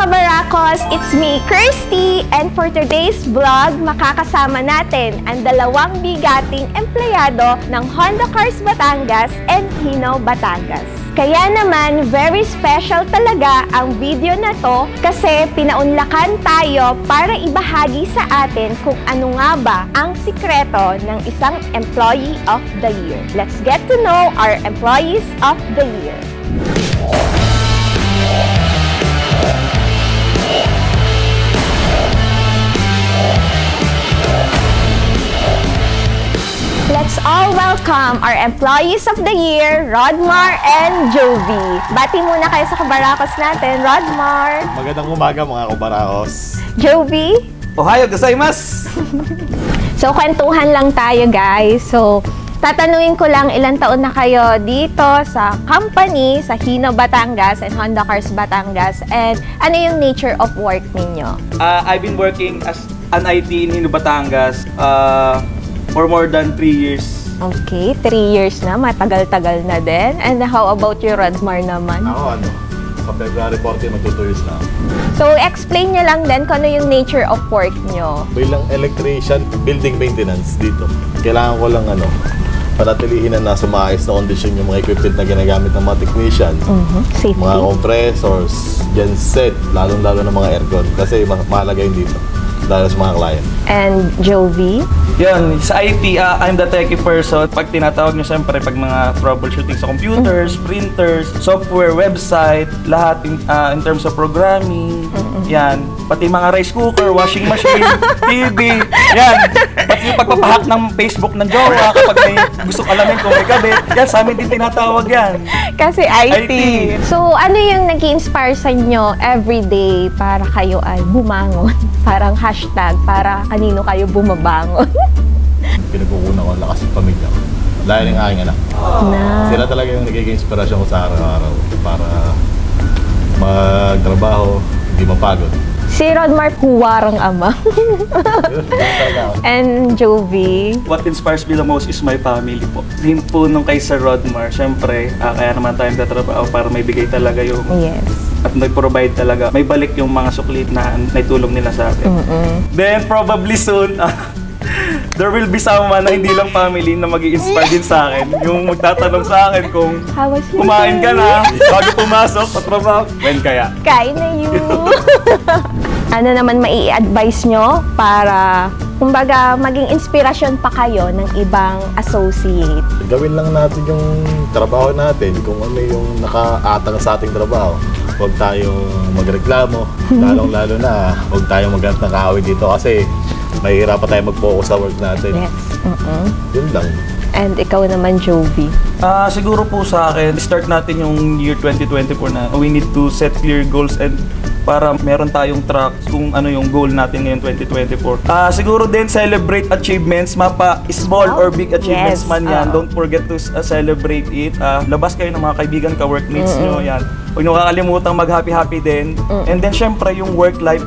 Kabarakos, it's me, Kirsty, and for today's vlog, makakasama natin ang dalawang bigating empleyado ng Honda Cars Batangas and Hino Batangas. Kaya naman, very special talaga ang video na to kasi pinaunlakan tayo para ibahagi sa atin kung ano nga ba ang sikreto ng isang Employee of the Year. Let's get to know our Employees of the Year. Let's all welcome our Employees of the Year, Rodmar and Jovi. Bati muna kayo sa Kabarakos natin, Rodmar. Magandang umaga mga Kabarakos. Jovi. Ohayo gozaimasu! So, kwentuhan lang tayo, guys. So, tatanungin ko lang ilang taon na kayo dito sa company, sa Hino Batangas and Honda Cars Batangas. And ano yung nature of work ninyo? I've been working as an IT in Hino Batangas for more than 3 years. Okay, 3 years na. Matagal-tagal na din. And how about you, Rodmar naman? Ako sa February 14, mag-2 years na. So, explain nyo lang din kung ano yung nature of work nyo. Bilang electrician, building maintenance dito. Kailangan ko lang panatilihin na nasa maayos na kondisyon yung mga equipment na ginagamit ng mga technician. Safety. Mga compressors, genset, lalong-lalo ng mga aircon. Kasi mahalaga yun dito. Dahil sa mga client. And Jovi? Yan, sa IT, I'm the techie person. Pag tinatawag nyo siyempre, pag mga troubleshooting sa computers, printers, software, website, lahat in terms of programming, yan. Pati mga rice cooker, washing machine, TV, yan. Pati yung pagpapahack ng Facebook ng jowa kapag may gusto alamin kung may kabit, yan, sa amin din tinatawag yan. Kasi IT. So, ano yung nag-i-inspire sa inyo everyday para kayo ay bumangon? Parang hashtag para kanino kayo bumabangon. Pinagkukunan ko lakas ng pamilya ko. Dahil ng aking anak. Sila talaga yung nagiging inspirasyon ko sa araw-araw para magtrabaho, hindi mapagod. Si Rodmar, huwarang ama. And Jovi? What inspires me the most is my family po. Din po nung kay Sir Rodmar, syempre, kaya naman tayong tatrabaho para may bigay talaga yung at nag-provide talaga. May balik yung mga suklit na naitulong nila sa akin. Then probably soon, there will be someone na hindi lang family na mag-i-inspire din sa akin. Yung magtatanong sa akin kung kumain ka na bago pumasok sa trabaho. When kaya? Kain na yun. Ano naman mai-advise nyo para kumbaga maging inspirasyon pa kayo ng ibang associate? Gawin lang natin yung trabaho natin kung ano yung nakaatang sa ating trabaho. Huwag tayong magreklamo, lalong-lalo na huwag tayong maghanap ng kaaway dito kasi mahihirapan tayo mag-focus sa work natin. Yes. Yun lang. And ikaw naman, Jovi? Siguro po sa akin, start natin yung year 2024 na we need to set clear goals and para meron tayong track kung ano yung goal natin ngayon 2024. Siguro din celebrate achievements, mapa small or big achievements man yan. Don't forget to celebrate it. Labas kayo ng mga kaibigan, ka-workmates nyo, yan. Huwag nyo kakalimutan mag-happy-happy din. And then syempre yung work-life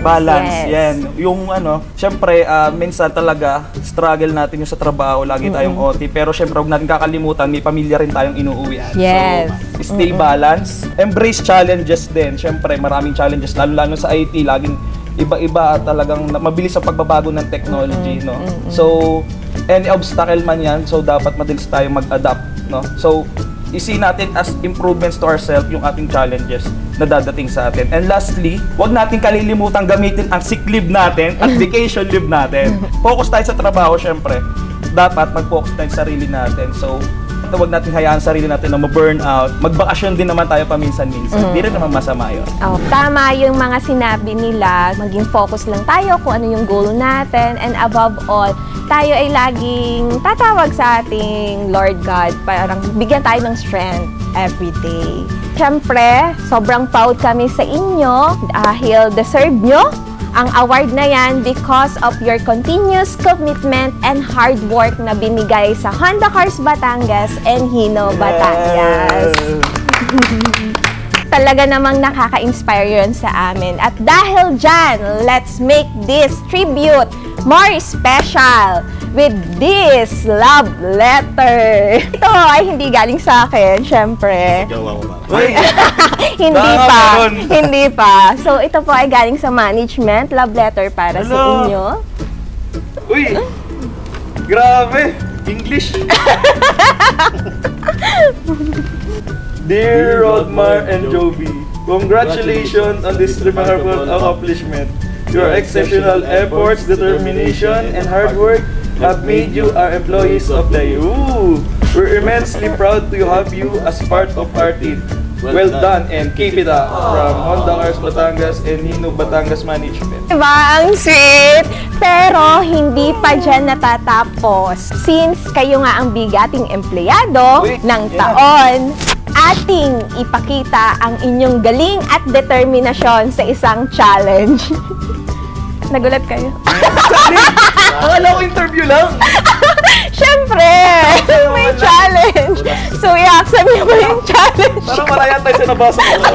balance. Yan. Yung syempre minsan talaga struggle natin yung sa trabaho, lagi tayong OT. Pero syempre huwag natin kakalimutan, may pamilya rin tayong inuuwian. Yes. So, stay balance. Embrace challenges din. Syempre maraming challenges, lalo sa IT, laging iba-iba, talagang mabilis ang pagbabago ng technology, no? So, any obstacle man yan, so dapat madalis tayo mag-adapt, no? So, isi natin as improvements to ourselves yung ating challenges na dadating sa atin. And lastly, huwag natin kalilimutan gamitin ang sick leave natin at vacation leave natin. Focus tayo sa trabaho, syempre. Dapat mag-focus tayo sa sarili natin. So, huwag natin hayaan sarili natin na ma-burnout. Magbakasyon din naman tayo paminsan-minsan. Hindi rin naman masama yun. Tama yung mga sinabi nila. Maging focus lang tayo kung ano yung goal natin. And above all, tayo ay laging tatawag sa ating Lord God. Parang bigyan tayo ng strength every day. Siyempre, sobrang proud kami sa inyo dahil deserve nyo ang award na yan because of your continuous commitment and hard work na binigay sa Honda Cars Batangas and Hino Batangas. Talaga namang nakaka-inspire yun sa amin. At dahil dyan, let's make this tribute more special. with this love letter. Ito ay hindi galing sa akin, syempre. Gawa mo ba? Uy! Hindi Baka pa. meron. Hindi pa. So, ito po ay galing sa management. Love letter para sa Hello. inyo. Uy! Grabe! English! Dear Rodmar and Joby, congratulations on this remarkable accomplishment. Your exceptional efforts, determination, and hard work have made you our employees of the year. Ooh, we're immensely proud to have you as part of our team. Well done and keep it up from Honda Cars Batangas and Hino Batangas Management. Diba? Ang sweet! Pero hindi pa dyan natatapos. Since kayo nga ang bigating empleyado Uy, ng yeah. taon, ating ipakita ang inyong galing at determinasyon sa isang challenge. Nagulat kayo? Akala ko interview lang! Siyempre! May challenge! So, i-accept niyo ba yung challenge? Parang malaya tayo sa nabasa ko.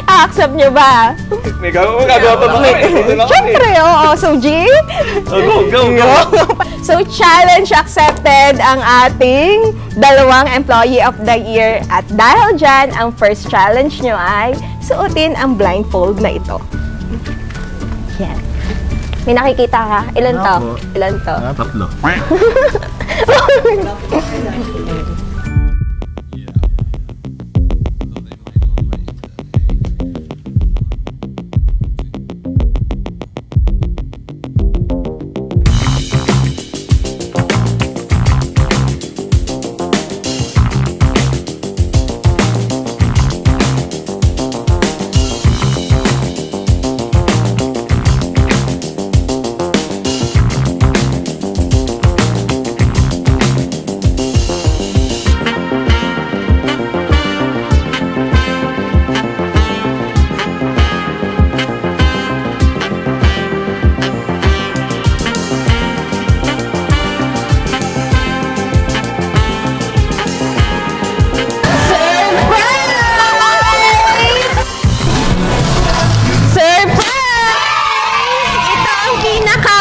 I-accept niyo ba? May gagawa pa ba kami? Siyempre, oo. So, G? Go, go, go! So, challenge accepted ang ating dalawang Employee of the Year. At dahil dyan, ang first challenge nyo ay suotin ang blindfold na ito. Yan. May nakikita ka? Ilan to? Ako. Ilan to? Tatlo.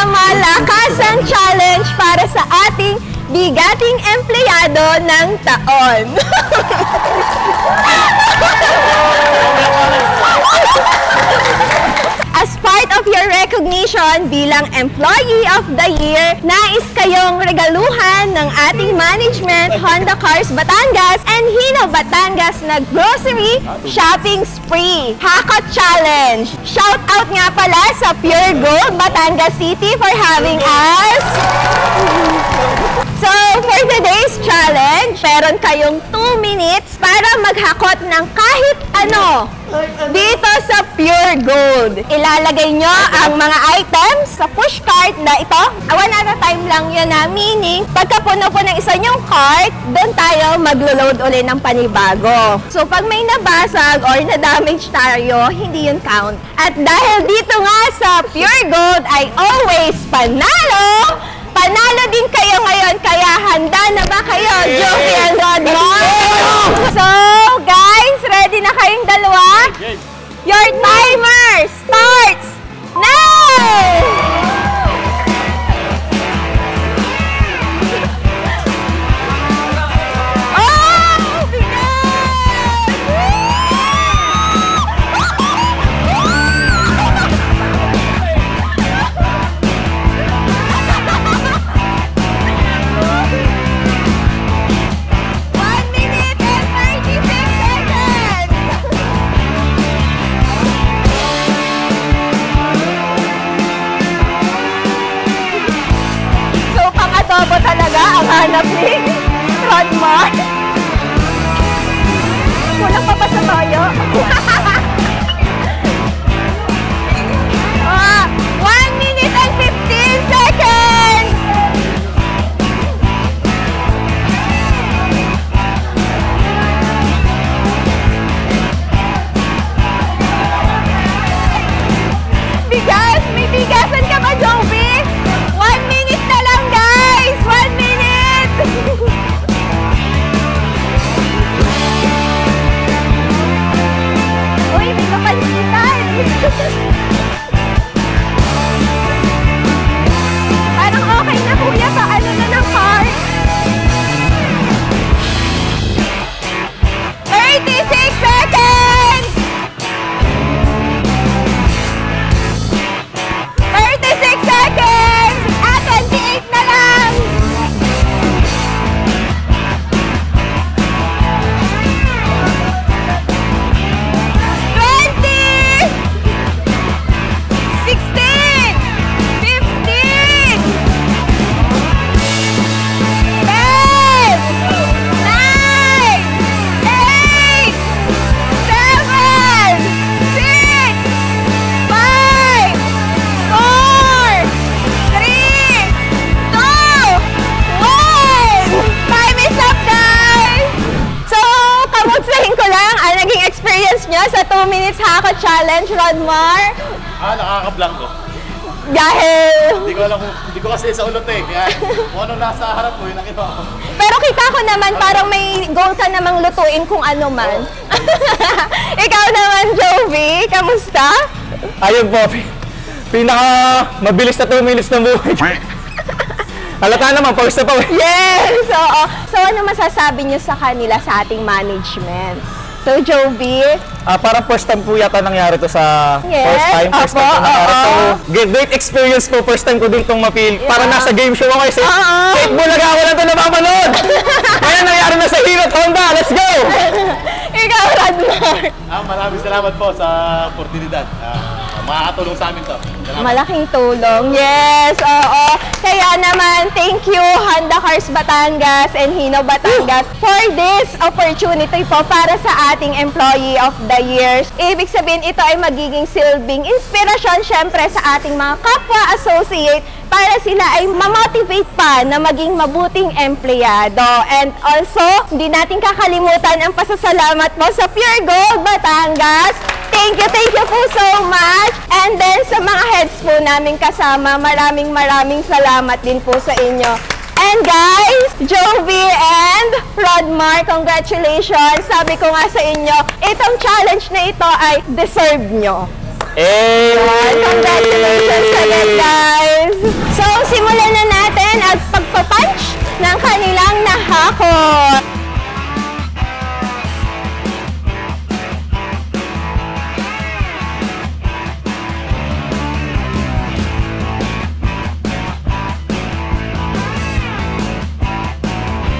Malakas challenge para sa ating bigating empleyado ng taon. As part of your recognition bilang Employee of the Year, nais kayong regaluhan ng ating management, Honda Cars Batangas and Hino Batangas na grocery shopping spree. Hakot Challenge! Shout out nga pala sa Pure Gold Batangas City for having us! So, for today's challenge, meron kayong 2 minutes para maghakot ng kahit ano dito sa Pure Gold. Ilalagay nyo ang mga items sa push cart na ito. One at a time lang yun na, meaning pagka puno po ng isa nyong cart, doon tayo maglo-load ulit ng panibago. So, pag may nabasag or na-damage tayo, hindi yun count. At dahil dito nga sa Pure Gold ay always panalo, panalo din kayo ngayon, kaya handa na ba kayo, Joby and Rodmar? So, guys, ready na kayong dalawa? Your timer starts now! Oh, Bobo talaga ang hanap ni Rodmar. Kulang pa ba sa toyo? 1 minute and 15 seconds! Bigas! May bigasan ka ba, Joby? 1 minute na lang, guys! 1 minute! 2 minutes hako challenge, Rodmar. Nakaka-blanco. Dahil... Hindi ko kasi sa ulot eh. Kaya kung ano nasa harap ko, yun nakita ko. Pero kita ko naman parang may goal ka namang lutuin kung ano man. Ikaw naman, Jovi, kamusta? Ayun po, pinaka mabilis na 2 minutes na buhay. Halata naman, pawis na pawis. Yes! Oo. So, ano masasabi niyo sa kanila sa ating management? So, Jovi? Parang first time po yata nangyari to sa Yes, first time opo, nangyari. oo. So, great experience po. First time ko din itong mapil. Yeah. Parang nasa game show ako kasi. Fake bulaga ako lang ito napapanood. Kaya nangyari na sa Hino at Honda. Let's go! Ikaw, Rodmar. Maraming salamat po sa oportunidad. Makakatulong sa amin to. Salamat. Malaking tulong. Yes, oo. Kaya naman, thank you Honda Cars Batangas and Hino Batangas for this opportunity po para sa ating Employee of the Year. Ibig sabihin, ito ay magiging silbing inspirasyon syempre sa ating mga kapwa associate para sila ay ma-motivate pa na maging mabuting empleyado. And also, hindi natin kakalimutan ang pasasalamat mo sa Pure Gold Batangas. Thank you po so much. And then sa mga heads po namin kasama, maraming salamat din po sa inyo. And guys, Jovi and Rodmar, congratulations. Sabi ko nga sa inyo, itong challenge na ito ay deserve nyo. Hey! Congratulations again, guys! So, simulan na natin at pagpapunch ng kanilang nahakot.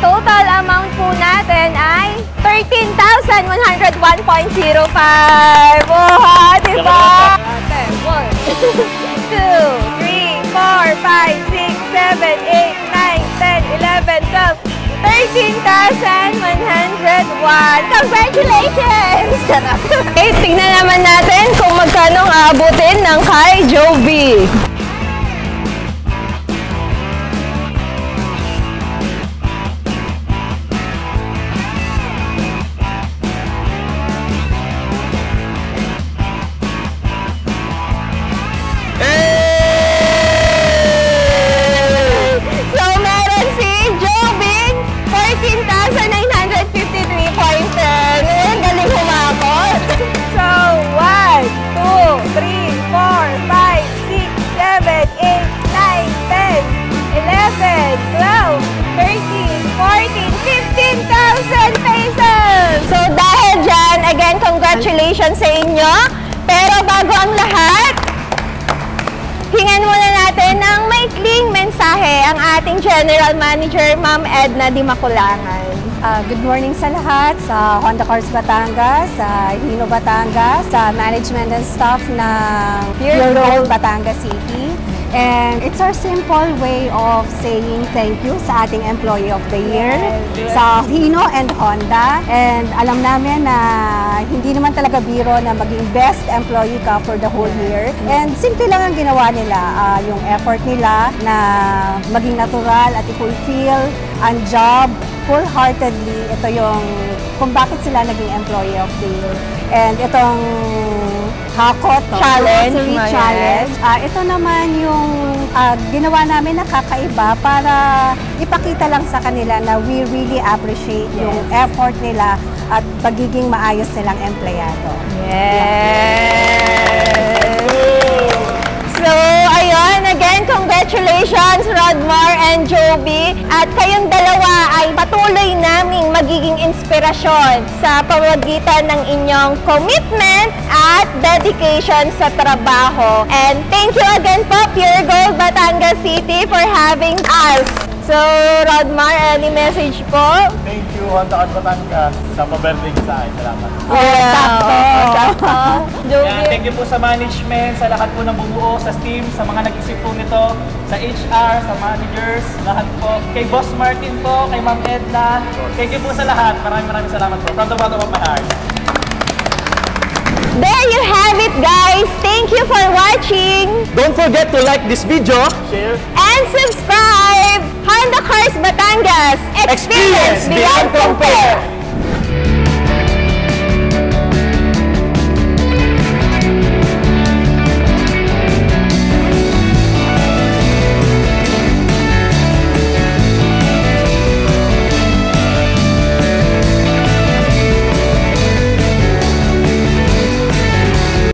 Total amount po natin ay 13,101.05. Oh, diba? 1, 2, 3, 4, 5, 6, 7, 8, 9, 10, 11, 12, 13,101. Congratulations! Okay, tignan naman natin kung magkano aabutin ng kay Jovi. Congratulations sa inyo. Pero bago ang lahat, hingan muna natin ng maikling mensahe ang ating General Manager, Ma'am Edna Di Maculangan. Good morning sa lahat, sa Honda Cars Batangas, sa Hino Batangas, sa management and staff ng Pure Gold Batangas City. And it's our simple way of saying thank you sa ating Employee of the Year, sa Hino and Honda. And alam namin na hindi naman talaga biro na maging best employee ka for the whole year. And simple lang ang ginawa nila, yung effort nila na maging natural at i-fulfill ang job full-heartedly. Ito yung kung bakit sila naging Employee of the Year. And itong Hakot Challenge. Ito naman yung ginawa namin na kakaiba para ipakita lang sa kanila na we really appreciate yung effort nila at pagiging maayos nilang empleyado. Yes! So, ayun, again, congratulations Rodmar and Jovi. At kayong dalawa ay patuloy naming magiging inspirasyon sa pamamagitan ng inyong commitment at dedication sa trabaho. And thank you again po, Pure Gold Batangas City, for having us. So, Rodmar, any message po? Thank you, Honda Cars Batangas, sa pa-birthday sa akin. Salamat. Sakto. Yan, thank you po sa management, sa lahat po ng bumuo, sa team, sa mga nag-isip po nito, sa HR, sa managers, lahat po. Kay Boss Martin po, kay Ma'am Edna, thank you po sa lahat. Maraming salamat po. From the bottom of my heart. There you have it, guys. Thank you for watching. Don't forget to like this video, Share. And subscribe! Honda Cars Batangas. Experience beyond compare!